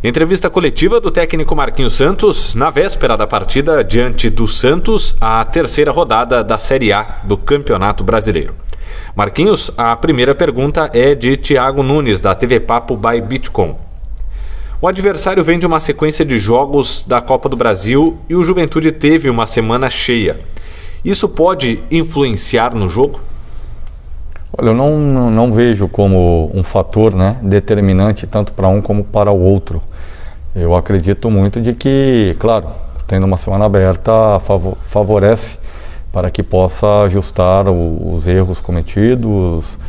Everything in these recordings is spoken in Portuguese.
Entrevista coletiva do técnico Marquinhos Santos na véspera da partida diante do Santos, a terceira rodada da Série A do Campeonato Brasileiro. Marquinhos, a primeira pergunta é de Thiago Nunes, da TV Papo by Bitcom. O adversário vem de uma sequência de jogos da Copa do Brasil e o Juventude teve uma semana cheia. Isso pode influenciar no jogo? Olha, eu não vejo como um fator, determinante tanto para um como para o outro. Eu acredito muito de que, claro, tendo uma semana aberta favorece para que possa ajustar os erros cometidos,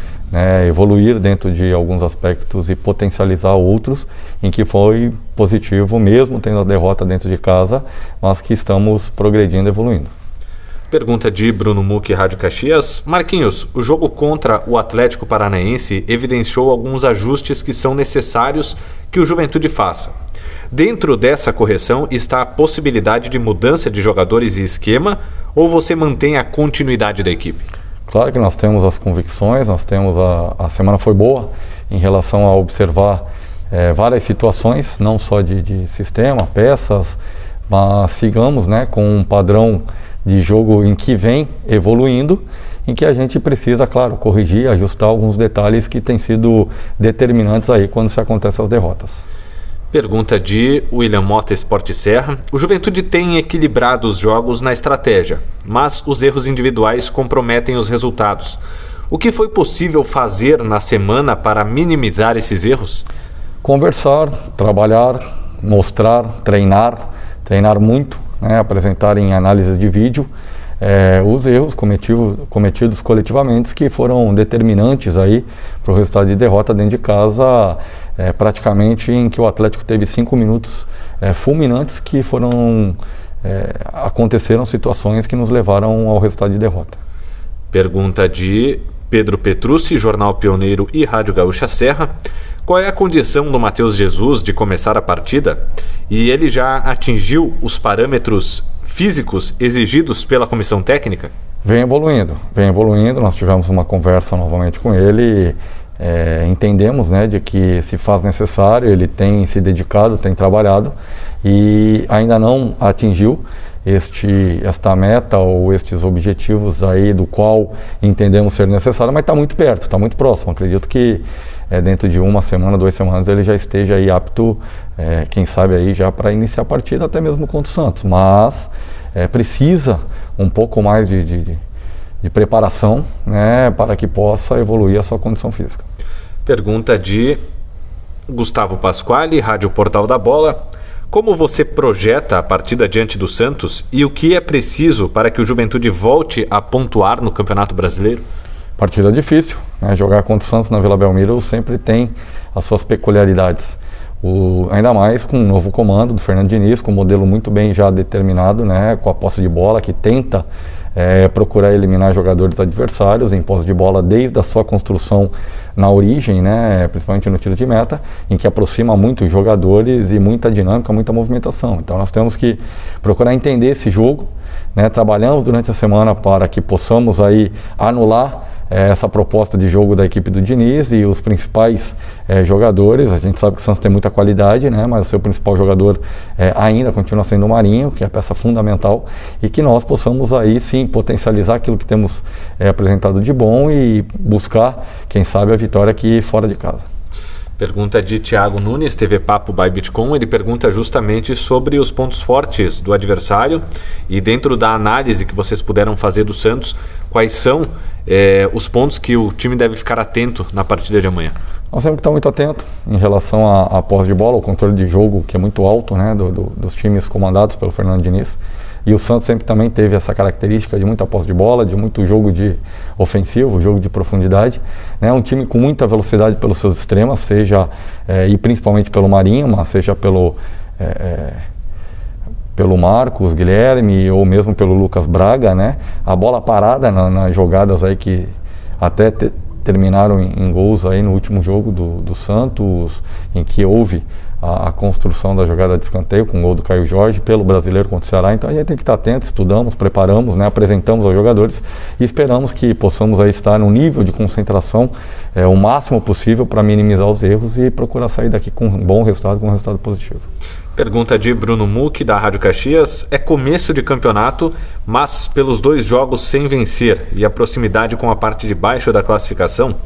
evoluir dentro de alguns aspectos e potencializar outros em que foi positivo, mesmo tendo a derrota dentro de casa, mas que estamos progredindo e evoluindo. Pergunta de Bruno Mucchi, Rádio Caxias. Marquinhos, o jogo contra o Atlético Paranaense evidenciou alguns ajustes que são necessários que o Juventude faça. Dentro dessa correção está a possibilidade de mudança de jogadores e esquema, ou você mantém a continuidade da equipe? Claro que nós temos as convicções, nós temos a semana foi boa em relação a observar várias situações, não só de sistema, peças, mas sigamos com um padrão de jogo em que vem evoluindo, em que a gente precisa, claro, corrigir, ajustar alguns detalhes que têm sido determinantes aí quando se acontecem as derrotas. Pergunta de William Mota, Esporte Serra. O Juventude tem equilibrado os jogos na estratégia, mas os erros individuais comprometem os resultados. O que foi possível fazer na semana para minimizar esses erros? Conversar, trabalhar, mostrar, treinar muito, apresentar em análises de vídeo os erros cometidos coletivamente que foram determinantes aí para o resultado de derrota dentro de casa, praticamente em que o Atlético teve 5 minutos fulminantes que aconteceram situações que nos levaram ao resultado de derrota. Pergunta de Pedro Petrucci, Jornal Pioneiro e Rádio Gaúcha Serra. Qual é a condição do Matheus Jesus de começar a partida? E ele já atingiu os parâmetros físicos exigidos pela comissão técnica? Vem evoluindo. Nós tivemos uma conversa novamente com ele e entendemos de que se faz necessário, ele tem se dedicado, tem trabalhado e ainda não atingiu esta meta ou estes objetivos aí do qual entendemos ser necessário, mas está muito perto, está muito próximo. Acredito que dentro de 1 semana, 2 semanas ele já esteja aí apto, quem sabe aí já para iniciar a partida até mesmo contra o Santos, mas precisa um pouco mais de preparação para que possa evoluir a sua condição física. Pergunta de Gustavo Pasquale, Rádio Portal da Bola. Como você projeta a partida diante do Santos e o que é preciso para que o Juventude volte a pontuar no Campeonato Brasileiro? Partida difícil, jogar contra o Santos na Vila Belmiro sempre tem as suas peculiaridades. Ainda mais com um novo comando do Fernando Diniz, com um modelo muito bem já determinado, com a posse de bola, que tenta procurar eliminar jogadores adversários em posse de bola desde a sua construção na origem, principalmente no tiro de meta, em que aproxima muito os jogadores e muita dinâmica, muita movimentação. Então nós temos que procurar entender esse jogo, trabalhamos durante a semana para que possamos aí anular essa proposta de jogo da equipe do Diniz e os principais jogadores. A gente sabe que o Santos tem muita qualidade, mas o seu principal jogador ainda continua sendo o Marinho, que é a peça fundamental, e que nós possamos aí sim potencializar aquilo que temos apresentado de bom e buscar, quem sabe, a vitória aqui fora de casa. Pergunta de Thiago Nunes, TV Papo by Bitcom. Ele pergunta justamente sobre os pontos fortes do adversário e dentro da análise que vocês puderam fazer do Santos, quais são os pontos que o time deve ficar atento na partida de amanhã? Nós temos que estar muito atento em relação à posse de bola, o controle de jogo que é muito alto dos times comandados pelo Fernando Diniz. E o Santos sempre também teve essa característica de muita posse de bola, de muito jogo de ofensivo, jogo de profundidade. Um time com muita velocidade pelos seus extremos, seja e principalmente pelo Marinho, mas seja pelo Marcos, Guilherme ou mesmo pelo Lucas Braga, A bola parada nas jogadas aí que até terminaram em gols aí no último jogo do Santos, em que houve a construção da jogada de escanteio com o gol do Caio Jorge pelo Brasileiro contra o Ceará. Então a gente tem que estar atento, estudamos, preparamos, né, apresentamos aos jogadores e esperamos que possamos aí estar no nível de concentração o máximo possível para minimizar os erros e procurar sair daqui com um bom resultado, com um resultado positivo. Pergunta de Bruno Muck, da Rádio Caxias. É começo de campeonato, mas pelos 2 jogos sem vencer e a proximidade com a parte de baixo da classificação,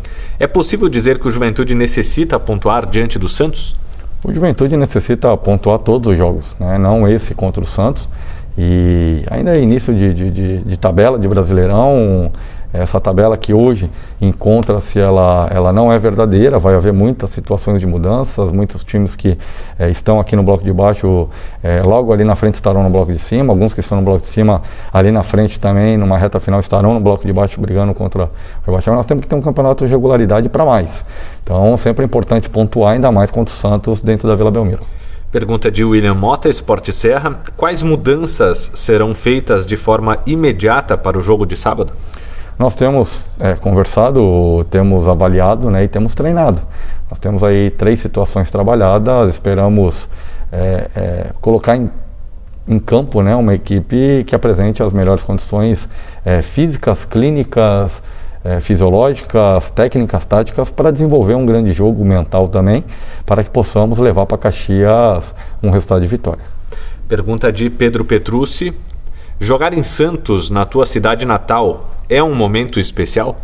é possível dizer que o Juventude necessita pontuar diante do Santos? O Juventude necessita pontuar todos os jogos, né? Não esse contra o Santos. E ainda é início de tabela de Brasileirão. Essa tabela que hoje encontra-se, ela não é verdadeira, vai haver muitas situações de mudanças, muitos times que estão aqui no bloco de baixo, logo ali na frente estarão no bloco de cima, alguns que estão no bloco de cima ali na frente também, numa reta final, estarão no bloco de baixo brigando contra o rebaixamento. Nós temos que ter um campeonato de regularidade para mais, então sempre é importante pontuar, ainda mais contra o Santos dentro da Vila Belmiro. Pergunta de William Mota, Esporte Serra. Quais mudanças serão feitas de forma imediata para o jogo de sábado? Nós temos conversado, temos avaliado, né, e temos treinado. Nós temos aí 3 situações trabalhadas, esperamos colocar em campo, né, uma equipe que apresente as melhores condições físicas, clínicas, fisiológicas, técnicas, táticas, para desenvolver um grande jogo mental também, para que possamos levar para Caxias um resultado de vitória. Pergunta de Pedro Petrucci. Jogar em Santos, na tua cidade natal, é um momento especial?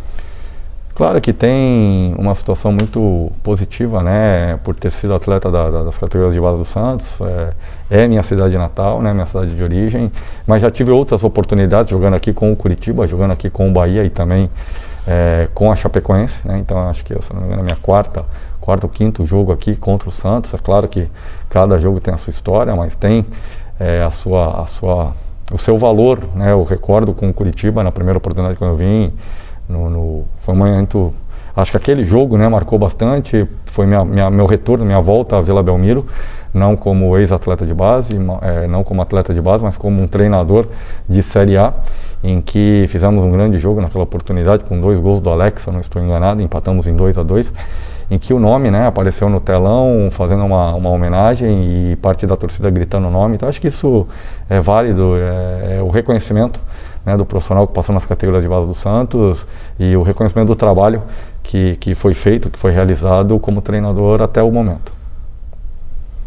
Claro que tem uma situação muito positiva, né, por ter sido atleta das categorias de base do Santos, é minha cidade natal, né, minha cidade de origem, mas já tive outras oportunidades jogando aqui com o Curitiba, jogando aqui com o Bahia e também com a Chapecoense, né, então acho que, se não me engano, é minha quarto ou quinto jogo aqui contra o Santos. É claro que cada jogo tem a sua história, mas tem o seu valor, né? Eu recordo com o Curitiba, na primeira oportunidade que eu vim, foi um momento, acho que aquele jogo, né, marcou bastante, foi meu retorno, minha volta à Vila Belmiro, não como ex-atleta de base, não como atleta de base, mas como um treinador de Série A, em que fizemos um grande jogo naquela oportunidade, com 2 gols do Alex, se eu não estou enganado, empatamos em 2-2, em que o nome, né, apareceu no telão, fazendo uma homenagem e parte da torcida gritando o nome. Então acho que isso é válido, o reconhecimento, né, do profissional que passou nas categorias de base do Santos e o reconhecimento do trabalho que foi feito, que foi realizado como treinador até o momento.